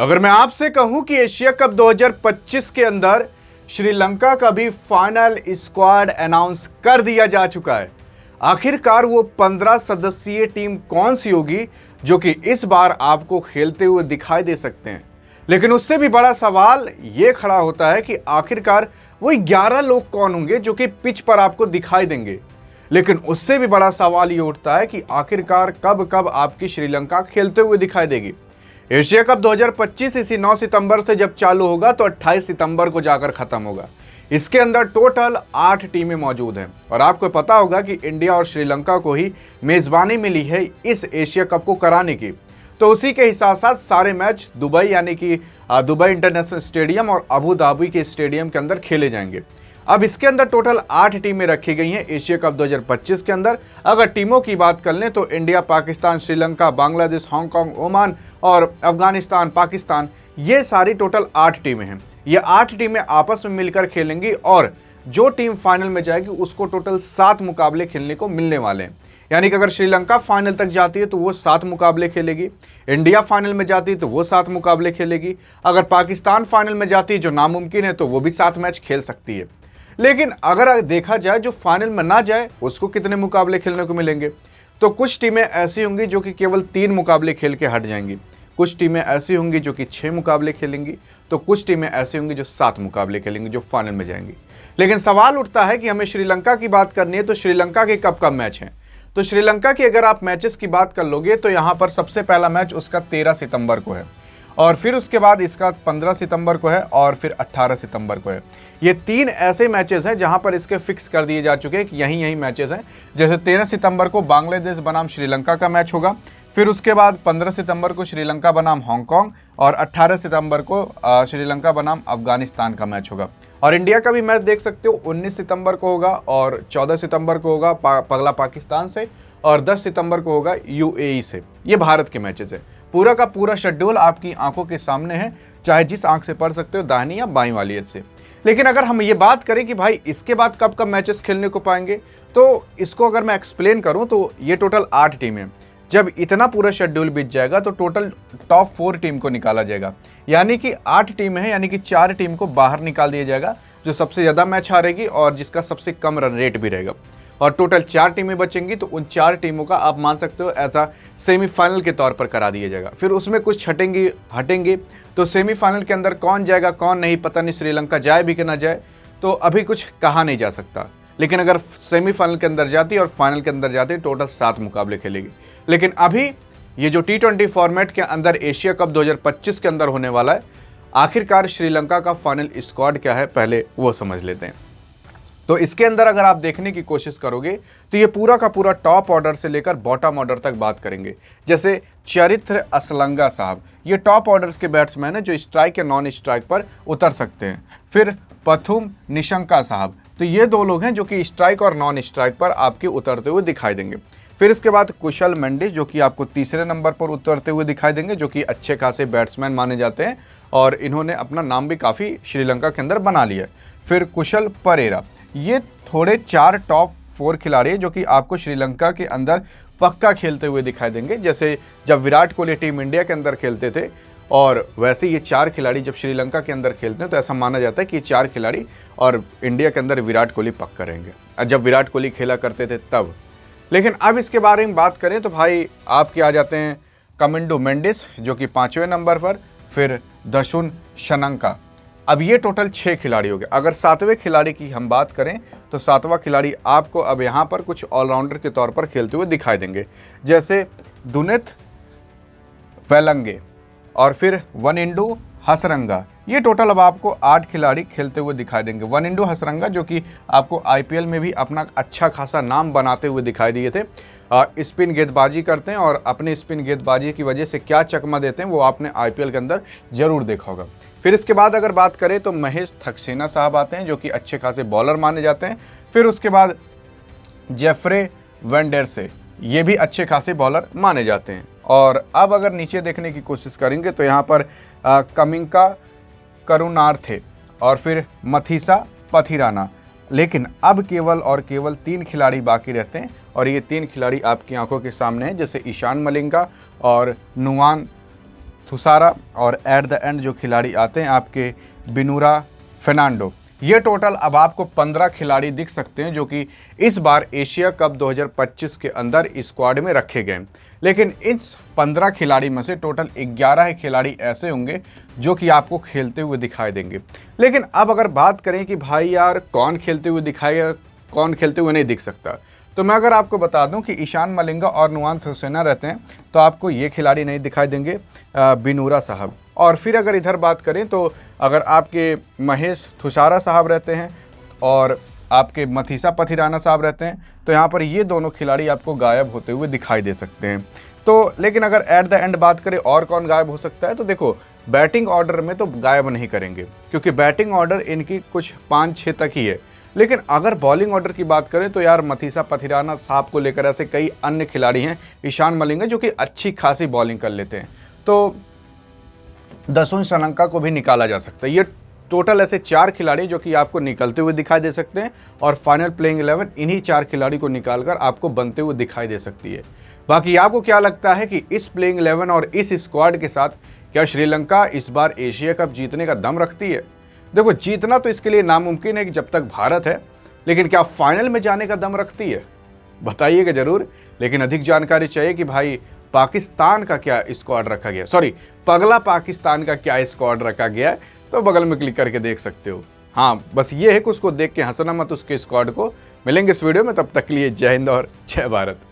अगर मैं आपसे कहूं कि एशिया कप 2025 के अंदर श्रीलंका का भी फाइनल स्क्वाड अनाउंस कर दिया जा चुका है, आखिरकार वो 15 सदस्यीय टीम कौन सी होगी जो कि इस बार आपको खेलते हुए दिखाई दे सकते हैं। लेकिन उससे भी बड़ा सवाल ये खड़ा होता है कि आखिरकार वो 11 लोग कौन होंगे जो कि पिच पर आपको दिखाई देंगे। लेकिन उससे भी बड़ा सवाल ये उठता है कि आखिरकार कब कब आपकी श्रीलंका खेलते हुए दिखाई देगी। एशिया कप 2025 इसी 9 सितंबर से जब चालू होगा तो 28 सितंबर को जाकर खत्म होगा। इसके अंदर टोटल 8 टीमें मौजूद हैं और आपको पता होगा कि इंडिया और श्रीलंका को ही मेजबानी मिली है इस एशिया कप को कराने की। तो उसी के हिसाब साथ सारे मैच दुबई यानी कि दुबई इंटरनेशनल स्टेडियम और अबू धाबी के स्टेडियम के अंदर खेले जाएंगे। अब इसके अंदर टोटल 8 टीमें रखी गई हैं एशिया कप 2025 के अंदर। अगर टीमों की बात कर लें तो India, Pakistan, Sri Lanka, Bangladesh, Hong Kong, Oman और अफगानिस्तान, पाकिस्तान, ये सारी टोटल 8 टीमें हैं। ये 8 टीमें आपस में मिलकर खेलेंगी और जो टीम फाइनल में जाएगी उसको टोटल 7 मुकाबले खेलने को मिलने वाले हैं। यानी कि अगर श्रीलंका फाइनल तक जाती है तो वो 7 मुकाबले खेलेगी, इंडिया फाइनल में जाती है तो वो 7 मुकाबले खेलेगी, अगर पाकिस्तान फाइनल में जाती है जो नामुमकिन है तो वो भी 7 मैच खेल सकती है। लेकिन अगर देखा जाए जो फाइनल में ना जाए उसको कितने मुकाबले खेलने को मिलेंगे, तो कुछ टीमें ऐसी होंगी जो कि केवल 3 मुकाबले खेल के हट जाएंगी, कुछ टीमें ऐसी होंगी जो कि 6 मुकाबले खेलेंगी, तो कुछ टीमें ऐसी होंगी जो 7 मुकाबले खेलेंगी जो फाइनल में जाएंगी। लेकिन सवाल उठता है कि हमें श्रीलंका की बात करनी है तो श्रीलंका के कब कब मैच हैं। तो श्रीलंका की अगर आप मैचेस की बात कर लोगे तो यहाँ पर सबसे पहला मैच उसका 13 सितंबर को है और फिर उसके बाद इसका 15 सितंबर को है और फिर 18 सितंबर को है। ये 3 ऐसे मैचेस हैं जहां पर इसके फिक्स कर दिए जा चुके हैं कि यही मैचेस हैं। जैसे 13 सितंबर को बांग्लादेश बनाम श्रीलंका का मैच होगा, फिर उसके बाद 15 सितंबर को श्रीलंका बनाम हांगकांग और 18 सितंबर को श्रीलंका बनाम अफगानिस्तान का मैच होगा। और इंडिया का भी मैच देख सकते हो 19 सितंबर को होगा और 14 सितंबर को होगा पगला पाकिस्तान से और 10 सितंबर को होगा यूएई से। ये भारत के मैचेस है। पूरा का पूरा शेड्यूल आपकी आंखों के सामने है, चाहे जिस आंख से पढ़ सकते हो, दाहिनी या बाईं वाली एज से। लेकिन अगर हम ये बात करें कि भाई इसके बाद कब कब मैचेस खेलने को पाएंगे, तो इसको अगर मैं एक्सप्लेन करूं तो ये टोटल 8 टीमें। जब इतना पूरा शेड्यूल बीत जाएगा तो टोटल टॉप 4 टीम को निकाला जाएगा, यानी कि 8 टीम है, यानी कि 4 टीम को बाहर निकाल दिया जाएगा जो सबसे ज़्यादा मैच हारेगी और जिसका सबसे कम रन रेट भी रहेगा। और टोटल 4 टीमें बचेंगी तो उन 4 टीमों का आप मान सकते हो ऐसा सेमीफाइनल के तौर पर करा दिया जाएगा। फिर उसमें कुछ हटेंगे तो सेमीफाइनल के अंदर कौन जाएगा कौन नहीं पता नहीं, श्रीलंका जाए भी कि ना जाए तो अभी कुछ कहा नहीं जा सकता। लेकिन अगर सेमीफाइनल के अंदर जाती है और फाइनल के अंदर जाती है टोटल 7 मुकाबले खेलेगी। लेकिन अभी ये जो T20 फॉर्मेट के अंदर एशिया कप 2025 के अंदर होने वाला है, आखिरकार श्रीलंका का फाइनल स्क्वाड क्या है पहले वो समझ लेते हैं। तो इसके अंदर अगर आप देखने की कोशिश करोगे तो ये पूरा का पूरा टॉप ऑर्डर से लेकर बॉटम ऑर्डर तक बात करेंगे। जैसे चरित्र असलंगा साहब, ये टॉप ऑर्डर के बैट्समैन हैं जो स्ट्राइक या नॉन स्ट्राइक पर उतर सकते हैं। फिर पथुम निशंका साहब, तो ये 2 लोग हैं जो कि स्ट्राइक और नॉन स्ट्राइक पर आपके उतरते हुए दिखाई देंगे। फिर इसके बाद कुशल मेंडिस जो कि आपको तीसरे नंबर पर उतरते हुए दिखाई देंगे, जो कि अच्छे खासे बैट्समैन माने जाते हैं और इन्होंने अपना नाम भी काफ़ी श्रीलंका के अंदर बना लिया है। फिर कुशल परेरा, ये थोड़े 4 टॉप 4 खिलाड़ी जो कि आपको श्रीलंका के अंदर पक्का खेलते हुए दिखाई देंगे। जैसे जब विराट कोहली टीम इंडिया के अंदर खेलते थे और वैसे ये 4 खिलाड़ी जब श्रीलंका के अंदर खेलते हैं तो ऐसा माना जाता है कि ये 4 खिलाड़ी और इंडिया के अंदर विराट कोहली पक्का रहेंगे जब विराट कोहली खेला करते थे तब। लेकिन अब इसके बारे में बात करें तो भाई आपके आ जाते हैं कमिंडो मेंडिस जो कि 5वें नंबर पर, फिर दशुन शनंका। अब ये टोटल 6 खिलाड़ी हो गए। अगर 7वें खिलाड़ी की हम बात करें तो 7वां खिलाड़ी आपको अब यहाँ पर कुछ ऑलराउंडर के तौर पर खेलते हुए दिखाई देंगे, जैसे दुनित वेलंगे और फिर वनिंडू हसरंगा। ये टोटल अब आपको 8 खिलाड़ी खेलते हुए दिखाई देंगे। वनिंडू हसरंगा जो कि आपको आईपीएल में भी अपना अच्छा खासा नाम बनाते हुए दिखाई दिए थे, स्पिन गेंदबाजी करते हैं और अपनी स्पिन गेंदबाजी की वजह से क्या चकमा देते हैं वो आपने आईपीएल के अंदर ज़रूर देखा होगा। फिर इसके बाद अगर बात करें तो महेश थक्सेना साहब आते हैं जो कि अच्छे खासे बॉलर माने जाते हैं। फिर उसके बाद जेफ्रे वेंडरसे, ये भी अच्छे खासे बॉलर माने जाते हैं। और अब अगर नीचे देखने की कोशिश करेंगे तो यहाँ पर कमिंका करुणार्थे और फिर मथीसा पथिराना। लेकिन अब केवल और केवल 3 खिलाड़ी बाकी रहते हैं और ये 3 खिलाड़ी आपकी आंखों के सामने हैं, जैसे ईशान मलिंगा और नुवान थुसारा और एट द एंड जो खिलाड़ी आते हैं आपके बिनूरा फर्नांडो। ये टोटल अब आपको 15 खिलाड़ी दिख सकते हैं जो कि इस बार एशिया कप 2025 के अंदर स्क्वाड में रखे गए। लेकिन इस 15 खिलाड़ी में से टोटल 11 खिलाड़ी ऐसे होंगे जो कि आपको खेलते हुए दिखाई देंगे। लेकिन अब अगर बात करें कि भाई यार कौन खेलते हुए दिखाएगा, कौन खेलते हुए नहीं दिख सकता, तो मैं अगर आपको बता दूं कि ईशान मलिंगा और नुआन थुसैना रहते हैं तो आपको ये खिलाड़ी नहीं दिखाई देंगे, बिनूरा साहब। और फिर अगर इधर बात करें तो अगर आपके महेश थुसारा साहब रहते हैं और आपके मथीसा पथिराना साहब रहते हैं तो यहाँ पर ये दोनों खिलाड़ी आपको गायब होते हुए दिखाई दे सकते हैं। तो लेकिन अगर एट द एंड बात करें और कौन गायब हो सकता है, तो देखो बैटिंग ऑर्डर में तो गायब नहीं करेंगे क्योंकि बैटिंग ऑर्डर इनकी कुछ 5-6 तक ही है। लेकिन अगर बॉलिंग ऑर्डर की बात करें तो यार मथीसा पथिराना साहब को लेकर ऐसे कई अन्य खिलाड़ी हैं, ईशान मलिंगा जो कि अच्छी खासी बॉलिंग कर लेते हैं, तो दसुन श्रीलंका को भी निकाला जा सकता है। ये टोटल ऐसे 4 खिलाड़ी जो कि आपको निकलते हुए दिखाई दे सकते हैं और फाइनल प्लेइंग 11 इन्हीं 4 खिलाड़ी को निकालकर आपको बनते हुए दिखाई दे सकती है। बाकी आपको क्या लगता है कि इस प्लेइंग 11 और इस स्क्वाड के साथ क्या श्रीलंका इस बार एशिया कप जीतने का दम रखती है? देखो जीतना तो इसके लिए नामुमकिन है कि जब तक भारत है, लेकिन क्या फाइनल में जाने का दम रखती है? बताइएगा ज़रूर। लेकिन अधिक जानकारी चाहिए कि भाई पाकिस्तान का क्या स्क्वाड रखा गया, सॉरी पगला पाकिस्तान का क्या स्क्वाड रखा गया है, तो बगल में क्लिक करके देख सकते हो। हाँ बस ये है कि उसको देख के हंसना मत उसके स्क्वाड को। मिलेंगे इस वीडियो में, तब तक के लिए जय हिंद और जय भारत।